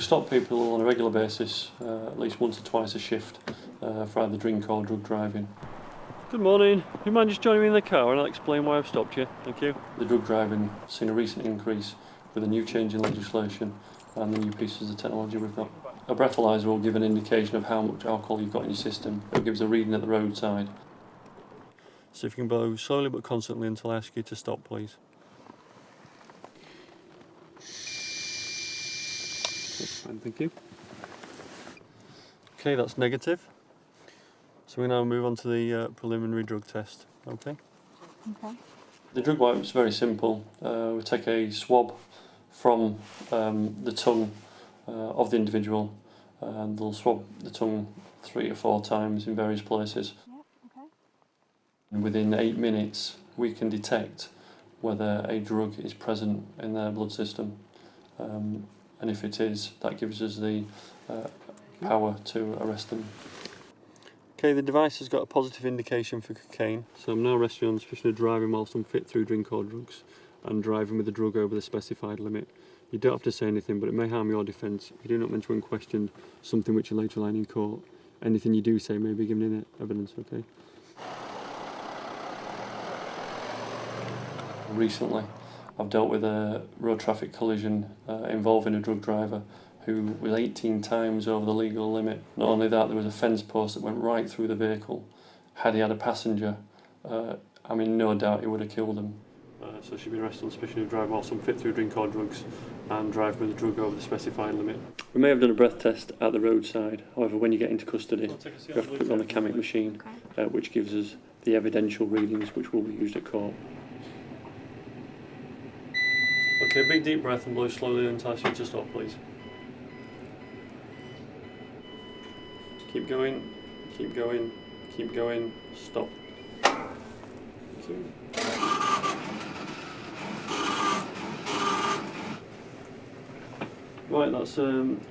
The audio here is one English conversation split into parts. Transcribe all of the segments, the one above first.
Stop people on a regular basis, at least once or twice a shift, for either drink or drug driving. Good morning. Do you mind just joining me in the car and I'll explain why I've stopped you? Thank you. The drug driving has seen a recent increase with a new change in legislation and the new pieces of technology we've got. A breathalyser will give an indication of how much alcohol you've got in your system. It gives a reading at the roadside. So if you can blow slowly but constantly until I ask you to stop, please. That's fine, thank you. Okay, that's negative. So we now move on to the preliminary drug test. Okay. Okay. The drug wipe is very simple. We take a swab from the tongue of the individual, and they'll swab the tongue 3 or 4 times in various places. Yeah, okay. And within 8 minutes, we can detect whether a drug is present in their blood system. And if it is, that gives us the power to arrest them. Okay, the device has got a positive indication for cocaine, so I'm now arresting you on suspicion of driving whilst unfit through drink or drugs and driving with a drug over the specified limit. You don't have to say anything, but it may harm your defence if you do not mention when questioned something which you later line in court. Anything you do say may be given in evidence, okay? Recently, I've dealt with a road traffic collision involving a drug driver who was 18 times over the legal limit. Not only that, there was a fence post that went right through the vehicle. Had he had a passenger, I'm in no doubt he would have killed him. So she'll be arrested on suspicion of driving whilst unfit through drink or drugs and driving with a drug over the specified limit. We may have done a breath test at the roadside, however when you get into custody you have to put it on a chemic machine, which gives us the evidential readings which will be used at court. Okay, big deep breath and blow slowly until I ask you to stop, please. Keep going, keep going, keep going, stop. Thank you. Right, that's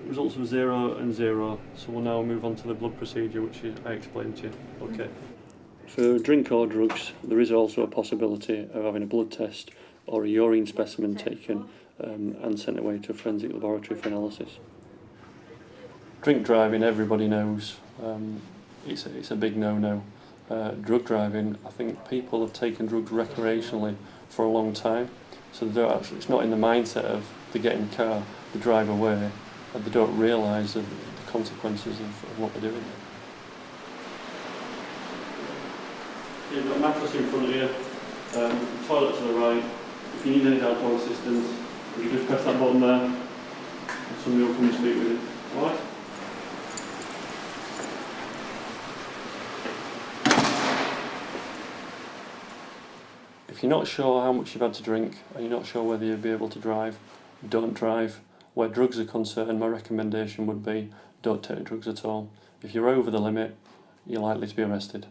results of 0 and 0, so we'll now move on to the blood procedure which I explained to you. Okay. For drink or drugs, there is also a possibility of having a blood test or a urine specimen taken and sent away to a forensic laboratory for analysis. Drink driving, everybody knows, it's a big no-no. Drug driving, I think people have taken drugs recreationally for a long time, so it's not in the mindset of they get in the car, they drive away, and they don't realise the consequences of what they're doing. You've got a mattress in front of you, toilet to the right. If you need any alcohol assistance, you just press that button there, and somebody will come and speak with you. Alright? If you're not sure how much you've had to drink, and you're not sure whether you'll be able to drive, don't drive. Where drugs are concerned, my recommendation would be don't take drugs at all. If you're over the limit, you're likely to be arrested.